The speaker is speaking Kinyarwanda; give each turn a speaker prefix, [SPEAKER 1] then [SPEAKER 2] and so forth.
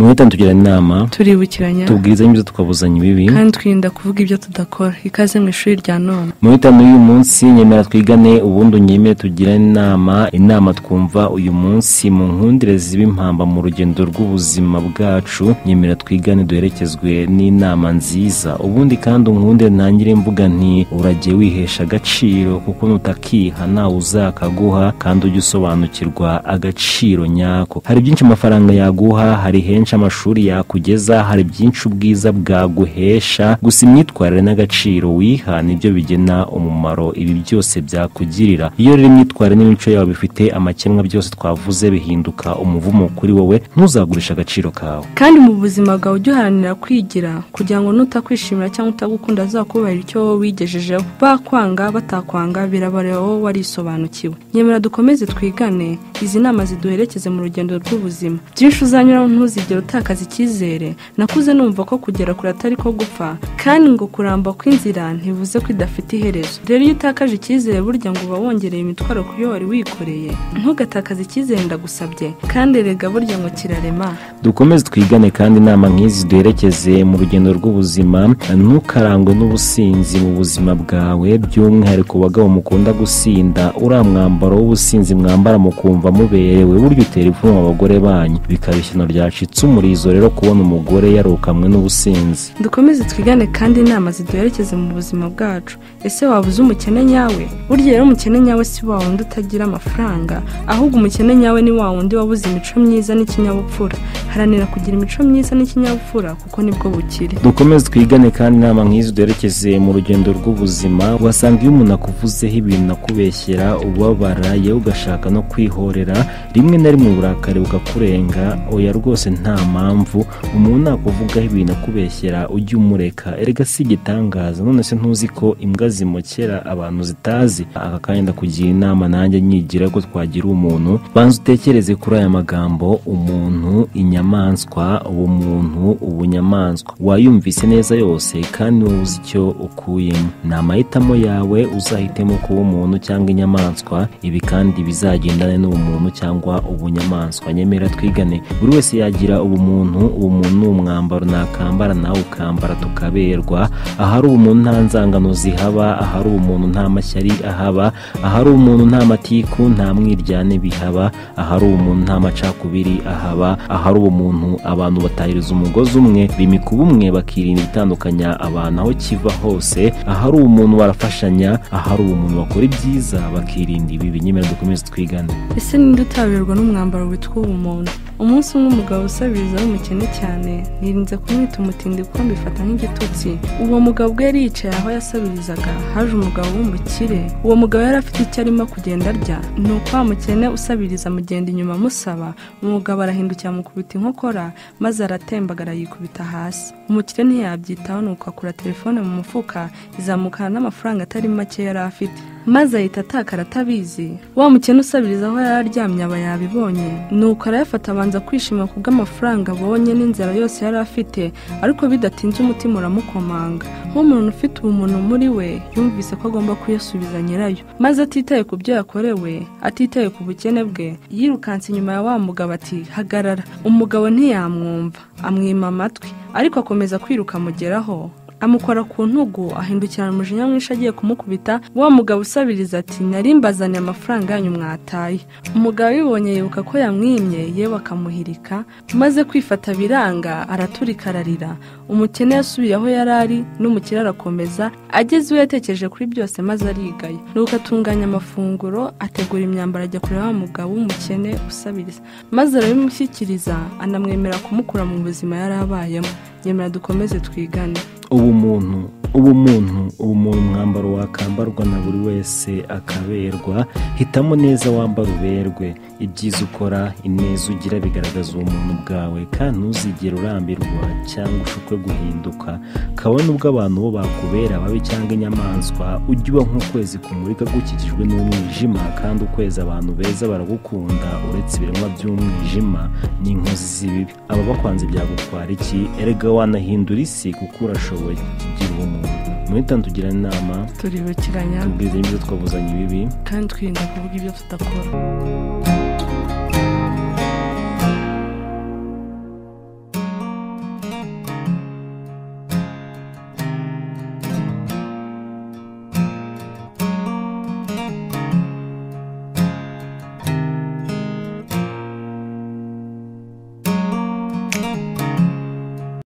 [SPEAKER 1] Mwita tugira inama
[SPEAKER 2] turibukiranya
[SPEAKER 1] tubwiza ibyo tukabuzanya ibibi
[SPEAKER 2] kandi twirinda kuvuga ibyo tudakora. Ikaze mu ishuri rya none.
[SPEAKER 1] Mwita n'uyu munsi nyemera twigane ubundi nyemera tugira inama twumva uyu munsi mu nkundire z'ibimpamba mu rugendo rw'ubuzima bwacu. Nyemera twigane duherekezwe n'inama nziza. Ubundi kandi unkundire ntangire mvuga nti uragiye wihesha agaciro kuko nutakiha nawe uzakaguha kandi ujye usobanukirwa agaciro nyako. Hari byinshi amafaranga yaguha, hari henshi amashuri yakugeza, hari byinshi ubwiza bwaguhesha, gusa imyitwarire n'agaciro wiha nibyo bigena umumaro ibi byose byakugirira. Iyo rero imyitwarire n'imico yawe bifite amakemwa byose twavuze bihinduka umuvumo kuri wowe, ntuzagurisha agaciro kawe.
[SPEAKER 2] Kandi mu buzima bwawe ujye uharanira kwigira kugira ngo nutakwishimira cyangwa utagukunda azakubahira icyo wowe wigejejeho. Bakwanga batakwanga birabareba wowe warisobanukiwe. Nyemera dukomeze twigane izi nama ziduherekeze mu rugendo rw'ubuzima. Byinshi uzanyuraho ntuzigere utakaza icyizere. Nakuze numva ko kugera kure atari ko gupfa, kandi ngo kuramba kw'inzira ntibuze ko idafite iherezo. Rero iyo utakaje icyizere burya ngo uba wongereye imitwaro ku yo wari wikoreye. Ntugatakaze icyizere ndagusabye, kandi rega burya ngo kirarema.
[SPEAKER 1] Dukomeze twigane kandi inama nk'izi duherekeze mu rugendo rw'ubuzima. Ntukarangwe n'ubusinzi mu buzima bwawe, by'umwihariko bagabo mukunda gusinda. Uriya mwambaro w'ubusinzi mwambara mukumva muberewe burya utera ipfunwe abagore banyu, bikaba ishyano ryacitse umurizo rero kubona umugore yarokamwe n'ubusinzi.
[SPEAKER 2] Dukomeze twigane kandi inama ziduherekeze mu buzima bwacu. Ese wabuze umukene nyawe? Burya rero umukene nyawe si wa wundi utagira amafaranga, ahubwo umukene nyawe ni wa wundi wabuze imico myiza n'ikinyabupfura. Haranira kugira imico myiza n'ikinyabupfura kuko nibwo bukire.
[SPEAKER 1] Dukomeze twigane kandi inama nk'izi duherekeze mu rugendo rw'ubuzima. Wasanga iyo umuntu akuvuzeho ibintu akubeshyera ubabara yewe ugashaka no kwihorera, rimwe na rimwe uburakari bukakurenga. Oya rwose nta mpamvu umuntu nakuvugaho ibintu akubeshyera ujye umureka. Erega si igitangaza, none se ntuzi ko imbwa zimokera abantu zitazi? Aka kanya ndakugira inama nanjye nyigira ko twagira umuntu. Banza utekereze kuri aya magambo: umuntu, inyamaswa, ubumuntu, ubunyamaswa. Wayumvise neza yose kandi wowe uzi icyo ukuyemo. Ni amahitamo yawe, uzahitemo kuba umuntu cyangwa inyamaswa. Ibi kandi bizagendane n'ubumuntu cyangwa ubunyamaswa. Nyemera twigane buri wese yagira ubumuntu. Ubumuntu ni umwambaro nakambara nawe ukambara tukaberwa. Ahari ubumuntu nta nzangano zihaba, ahari ubumuntu nta mashyari ahaba, ahari ubumuntu nta matiku nta mwiryane bihaba, ahari ubumuntu nta macakubiri ahaba, ahari ubumuntu abantu batahiriza umugozi umwe, bimika ubumwe bakirinda itandukanya abantu aho kiva hose. Ahari ubumuntu barafashanya, ahari ubumuntu bakora ibyiza bakirinda ibibi. Nyemera dukomeze twigane.
[SPEAKER 2] Ese ninde utaberwa n'umwambaro witwa ubumuntu? Umunsi umwe umugabo usabiriza w'umukene cyane, nirinze kumwita umutindi kuko mbifata nk'igitutsi. Uwo mugabo ubwo yari yicaye aho yasabirizaga, haje umugabo w'umukire. Uwo mugabo yari afite icyo arimo kugenda arya, nuko wa mukene usabiriza mugenda inyuma amusaba. Umugabo arahindukira amukubita inkokora maze aratembagara yikubita hasi. Umukire ntiyabyitaho nuko akura telefone mu mufuka izamukana n'amafaranga atari make yari afite, maze ahita atakara atabizi. Wa mukene usabiriza aho yari aryamye aba yabibonye, nuko arayafata abanza kwishima kubw'amafaranga abonye n'inzara yose yari afite, ariko bidatinze umutima uramukomanga. Nk'umuntu ufite ubumuntu muri we yumvise ko agomba kuyasubiza nyirayo, maze atitaye ku byo yakorewe, atitaye ku bukene bwe, yirukanse inyuma ya wa mugabo ati hagarara. Umugabo ntiyamwumva, amwima amatwi, ariko akomeza kwiruka amugeraho, amukora ku ntugu, ahindukirana umujinya mwinshi agiye kumukubita. Wa mugabo usabiriza ati nari mbazanye amafaranga yanyu mwataye. Umugabo bibonye yibuka ko yamwimye, yewe akamuhirika, maze kwifata biranga, araturika ararira. Umukene yasubiye aho yari ari, n'umukire arakomeza. Ageze iwe yatekereje kuri byose maze arigaya, nuko atunganya amafunguro, ategura imyambaro, ajya kureba wa mugabo w'umukene usabiriza, maze arabimushyikiriza, anamwemera kumukura mu buzima yari abayemo. Nyemera dukomeze twigane.
[SPEAKER 1] Ubumuntu umwambaro wakambarwa na buri wese akaberwa. Hitamo neza wambara uberwe. Ibyiza ukora, ineza ugira bigaragaza ubumuntu bwawe, kandi ntuzigere urambirwa cyangwa ushukwe guhinduka. Kabone ubwo abantu bo bakubera babi cyangwa inyamaswa, ujye uba nk'ukwezi kumurika gukikijwe n'umwijima, kandi ukwezi abantu beza baragukunda uretse ibiremwa by'umwijima n'inkozi z'ibibi. Aba bakwanze byagutwara iki? Erega wanahindura isi kuko urashoboye. Gira ubumuntu. Mwita tugira inama
[SPEAKER 2] turibukiranya
[SPEAKER 1] tubwize ibyo twabuzanye ibibi
[SPEAKER 2] kandi twirinda kuvuga ibyo tudakora.